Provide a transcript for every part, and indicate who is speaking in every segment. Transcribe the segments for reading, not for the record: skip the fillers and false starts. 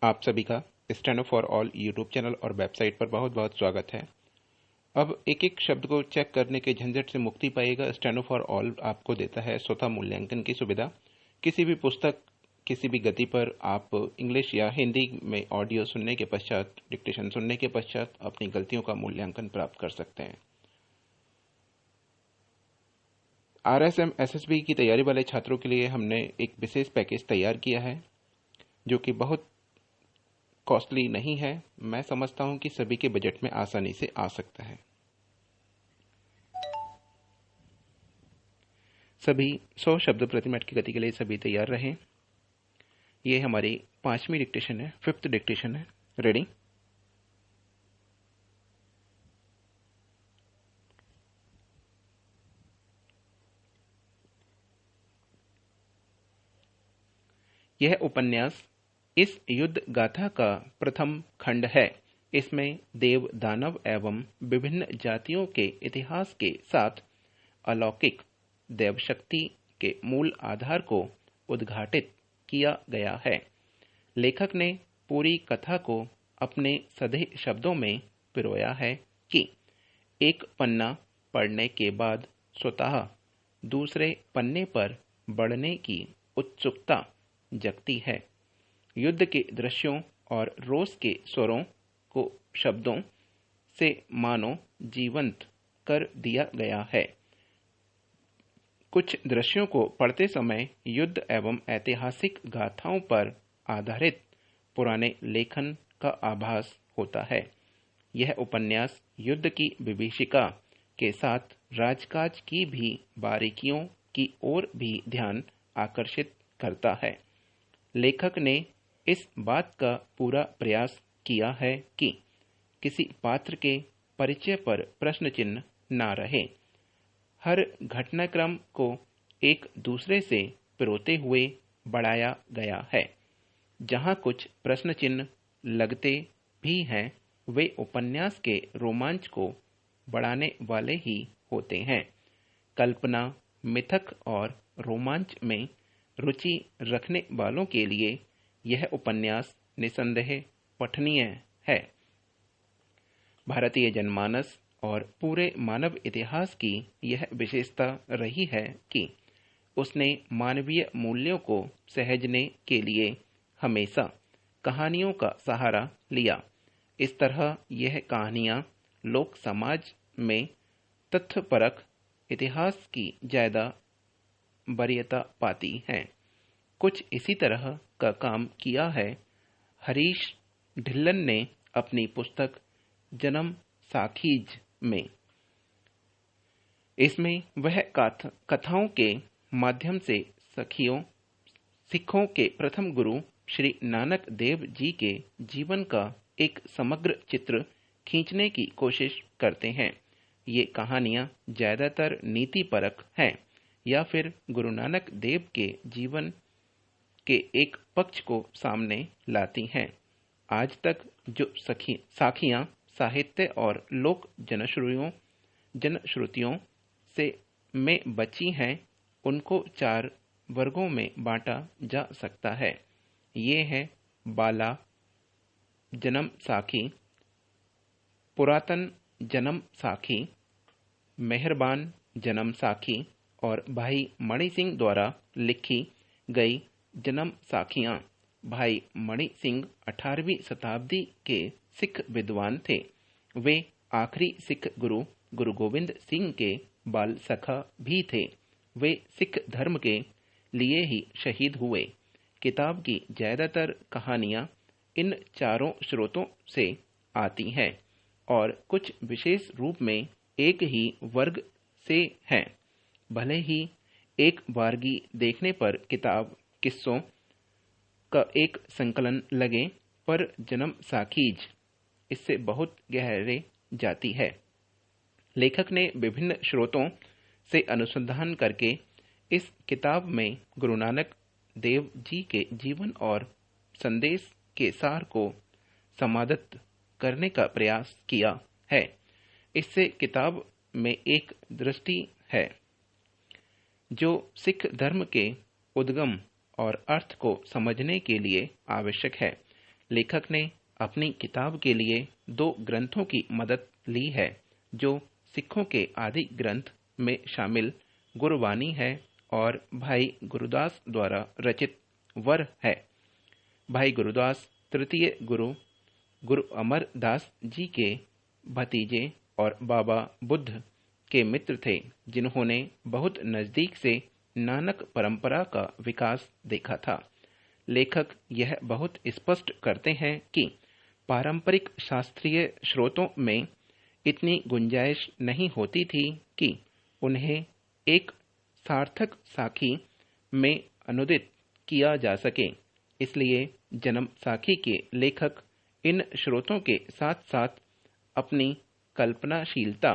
Speaker 1: आप सभी का steno for all YouTube channel और वेबसाइट पर बहुत बहुत स्वागत है। अब एक एक शब्द को चेक करने के झंझट से मुक्ति पाएगा। स्टेनो फॉर ऑल आपको देता है स्वतः मूल्यांकन की सुविधा। किसी भी पुस्तक किसी भी गति पर आप इंग्लिश या हिंदी में ऑडियो सुनने के पश्चात, डिक्टेशन सुनने के पश्चात अपनी गलतियों का मूल्यांकन प्राप्त कर सकते हैं। RSM SSB की तैयारी वाले छात्रों के लिए हमने एक विशेष पैकेज तैयार किया है जो कि बहुत कॉस्टली नहीं है। मैं समझता हूं कि सभी के बजट में आसानी से आ सकता है। सभी 100 शब्द प्रति मिनट की गति के लिए सभी तैयार रहें। ये हमारी 5वीं डिक्टेशन है, 5th डिक्टेशन है। रेडी? यह उपन्यास इस युद्ध गाथा का प्रथम खंड है। इसमें देव, दानव एवं विभिन्न जातियों के इतिहास के साथ अलौकिक देव शक्ति के मूल आधार को उद्घाटित किया गया है। लेखक ने पूरी कथा को अपने सधे शब्दों में पिरोया है कि एक पन्ना पढ़ने के बाद स्वतः दूसरे पन्ने पर बढ़ने की उत्सुकता जगती है। युद्ध के दृश्यों और रोष के स्वरों को शब्दों से मानो जीवंत कर दिया गया है। कुछ दृश्यों को पढ़ते समय युद्ध एवं ऐतिहासिक गाथाओं पर आधारित पुराने लेखन का आभास होता है। यह उपन्यास युद्ध की विभीषिका के साथ राजकाज की भी बारीकियों की ओर भी ध्यान आकर्षित करता है। लेखक ने इस बात का पूरा प्रयास किया है कि किसी पात्र के परिचय पर प्रश्न चिन्ह न रहे। हर घटनाक्रम को एक दूसरे से पिरोते हुए बढ़ाया गया है। जहां कुछ प्रश्न चिन्ह लगते भी हैं, वे उपन्यास के रोमांच को बढ़ाने वाले ही होते हैं। कल्पना, मिथक और रोमांच में रुचि रखने वालों के लिए यह उपन्यास निसंदेह पठनीय है। भारतीय जनमानस और पूरे मानव इतिहास की यह विशेषता रही है कि उसने मानवीय मूल्यों को सहेजने के लिए हमेशा कहानियों का सहारा लिया। इस तरह यह कहानियां लोक समाज में तथ्यपरक इतिहास की ज्यादा वरीयता पाती हैं। कुछ इसी तरह का काम किया है हरीश ढिल्लन ने अपनी पुस्तक जन्म साखीज में। इसमें वह कथाओं के माध्यम से सिखों के प्रथम गुरु श्री नानक देव जी के जीवन का एक समग्र चित्र खींचने की कोशिश करते हैं। ये कहानियां ज्यादातर नीतिपरक हैं या फिर गुरु नानक देव के जीवन के एक पक्ष को सामने लाती हैं। आज तक जो साखियां साहित्य और लोक जनश्रुतियों से में बची हैं, उनको 4 वर्गों में बांटा जा सकता है। ये है बाला जन्म साखी, पुरातन जन्म साखी, मेहरबान जन्म साखी और भाई मणि सिंह द्वारा लिखी गई जन्म साखियां। भाई मणि सिंह 18वीं शताब्दी के सिख विद्वान थे। वे आखिरी सिख गुरु गुरु गोविंद सिंह के बाल सखा भी थे। वे सिख धर्म के लिए ही शहीद हुए। किताब की ज्यादातर कहानियां इन चारों स्रोतों से आती हैं और कुछ विशेष रूप में एक ही वर्ग से हैं। भले ही एक बारगी देखने पर किताब किस्सों का एक संकलन लगे, पर जन्म साखीज इससे बहुत गहरे जाती है। लेखक ने विभिन्न स्रोतों से अनुसंधान करके इस किताब में गुरु नानक देव जी के जीवन और संदेश के सार को समाहित करने का प्रयास किया है। इससे किताब में एक दृष्टि है जो सिख धर्म के उद्गम और अर्थ को समझने के लिए आवश्यक है। लेखक ने अपनी किताब के लिए 2 ग्रंथों की मदद ली है, जो सिखों के आदि ग्रंथ में शामिल गुरबानी है और भाई गुरदास द्वारा रचित वर है। भाई गुरदास तृतीय गुरु गुरु अमरदास जी के भतीजे और बाबा बुद्ध के मित्र थे, जिन्होंने बहुत नजदीक से नानक परंपरा का विकास देखा था। लेखक यह बहुत स्पष्ट करते हैं कि पारंपरिक शास्त्रीय स्रोतों में इतनी गुंजाइश नहीं होती थी कि उन्हें एक सार्थक साखी में अनुदित किया जा सके। इसलिए जन्म साखी के लेखक इन स्रोतों के साथ साथ अपनी कल्पनाशीलता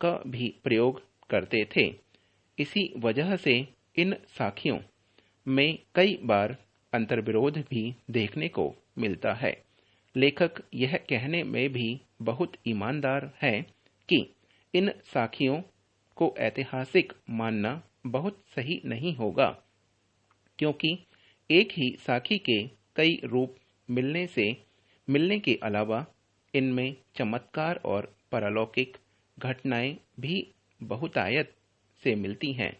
Speaker 1: का भी प्रयोग करते थे। इसी वजह से इन साखियों में कई बार अंतर्विरोध भी देखने को मिलता है। लेखक यह कहने में भी बहुत ईमानदार है कि इन साखियों को ऐतिहासिक मानना बहुत सही नहीं होगा, क्योंकि एक ही साखी के कई रूप मिलने के अलावा इनमें चमत्कार और पारलौकिक घटनाएं भी बहुतायत से मिलती हैं।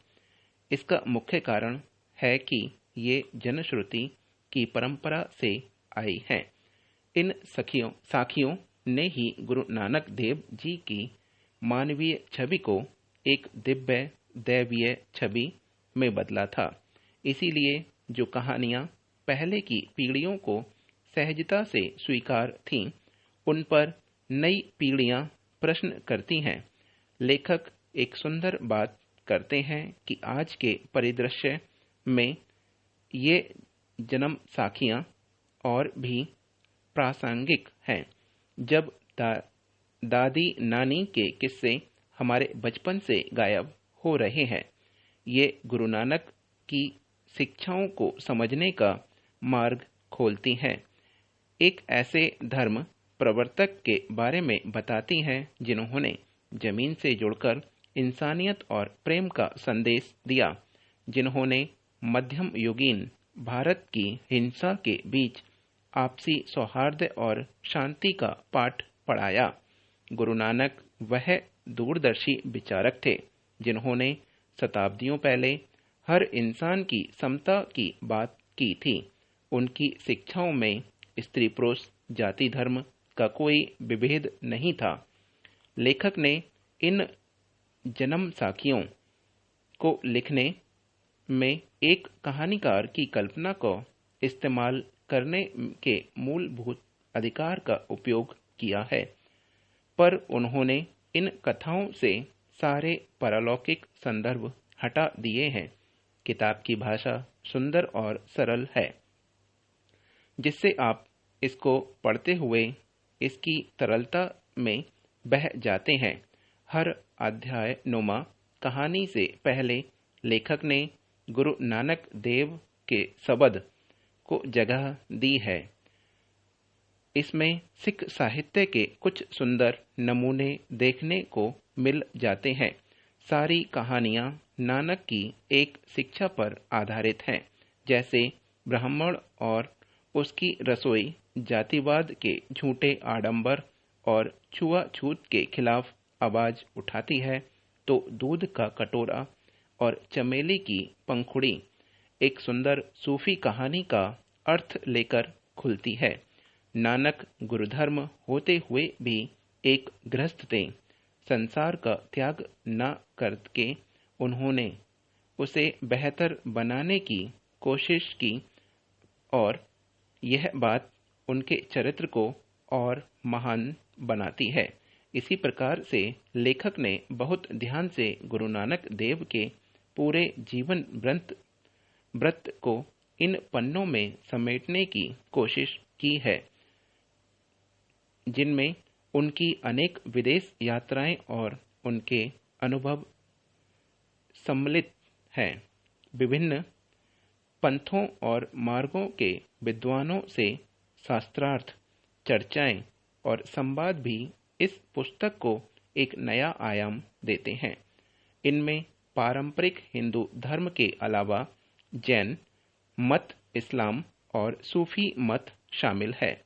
Speaker 1: इसका मुख्य कारण है कि ये जनश्रुति की परंपरा से आई हैं। इन साखियों ने ही गुरु नानक देव जी की मानवीय छवि को एक दिव्य दैवीय छवि में बदला था। इसीलिए जो कहानियां पहले की पीढ़ियों को सहजता से स्वीकार थीं, उन पर नई पीढ़ियां प्रश्न करती हैं। लेखक एक सुंदर बात करते हैं कि आज के परिदृश्य में ये जन्म साखियां और भी प्रासंगिक हैं। जब दादी नानी के किस्से हमारे बचपन से गायब हो रहे हैं, ये गुरु नानक की शिक्षाओं को समझने का मार्ग खोलती हैं। एक ऐसे धर्म प्रवर्तक के बारे में बताती हैं जिन्होंने जमीन से जुड़कर इंसानियत और प्रेम का संदेश दिया, जिन्होंने मध्यम युगीन भारत की हिंसा के बीच आपसी सौहार्द और शांति का पाठ पढ़ाया। गुरु नानक वह दूरदर्शी विचारक थे जिन्होंने शताब्दियों पहले हर इंसान की समता की बात की थी। उनकी शिक्षाओं में स्त्री पुरुष जाति धर्म का कोई विभेद नहीं था। लेखक ने इन जन्म साखियों को लिखने में एक कहानीकार की कल्पना को इस्तेमाल करने के मूलभूत अधिकार का उपयोग किया है, पर उन्होंने इन कथाओं से सारे पारलौकिक संदर्भ हटा दिए हैं। किताब की भाषा सुंदर और सरल है, जिससे आप इसको पढ़ते हुए इसकी तरलता में बह जाते हैं। हर अध्याय नुमा कहानी से पहले लेखक ने गुरु नानक देव के शब्द को जगह दी है। इसमें सिख साहित्य के कुछ सुंदर नमूने देखने को मिल जाते हैं। सारी कहानियां नानक की एक शिक्षा पर आधारित हैं, जैसे ब्राह्मण और उसकी रसोई जातिवाद के झूठे आडंबर और छुआछूत के खिलाफ आवाज उठाती है, तो दूध का कटोरा और चमेली की पंखुड़ी एक सुंदर सूफी कहानी का अर्थ लेकर खुलती है। नानक गुरुधर्म होते हुए भी एक गृहस्थ थे। संसार का त्याग न करके उन्होंने उसे बेहतर बनाने की कोशिश की, और यह बात उनके चरित्र को और महान बनाती है। इसी प्रकार से लेखक ने बहुत ध्यान से गुरु नानक देव के पूरे जीवन व्रत को इन पन्नों में समेटने की कोशिश की है, जिनमें उनकी अनेक विदेश यात्राएं और उनके अनुभव सम्मिलित हैं। विभिन्न पंथों और मार्गों के विद्वानों से शास्त्रार्थ चर्चाएं और संवाद भी इस पुस्तक को एक नया आयाम देते हैं। इनमें पारंपरिक हिंदू धर्म के अलावा जैन मत, इस्लाम और सूफी मत शामिल है।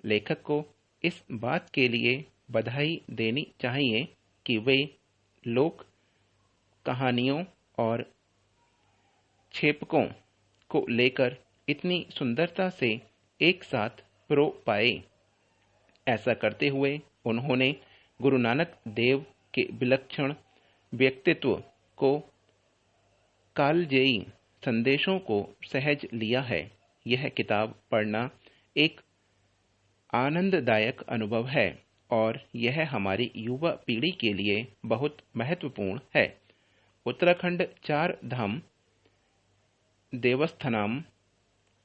Speaker 1: लेखक को इस बात के लिए बधाई देनी चाहिए कि वे लोक कहानियों और क्षेपकों को लेकर इतनी सुंदरता से एक साथ प्रो पाए। ऐसा करते हुए उन्होंने गुरु नानक देव के विलक्षण व्यक्तित्व को कालजयी संदेशों को सहज लिया है। यह किताब पढ़ना एक आनंददायक अनुभव है और यह हमारी युवा पीढ़ी के लिए बहुत महत्वपूर्ण है। उत्तराखंड चार धाम देवस्थानम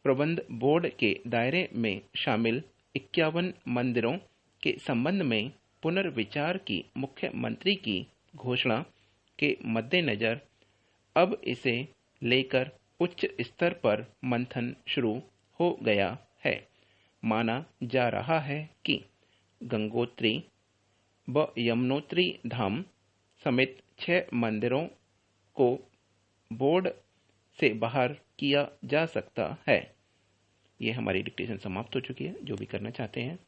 Speaker 1: प्रबंध बोर्ड के दायरे में शामिल 51 मंदिरों के संबंध में पुनर्विचार की मुख्यमंत्री की घोषणा के मद्देनजर अब इसे लेकर उच्च स्तर पर मंथन शुरू हो गया है। माना जा रहा है कि गंगोत्री व यमुनोत्री धाम समेत 6 मंदिरों को बोर्ड से बाहर किया जा सकता है। ये हमारी डिक्टेशन समाप्त हो चुकी है। जो भी करना चाहते हैं,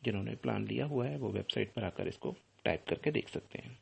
Speaker 1: जिन्होंने प्लान लिया हुआ है, वो वेबसाइट पर आकर इसको टाइप करके देख सकते हैं।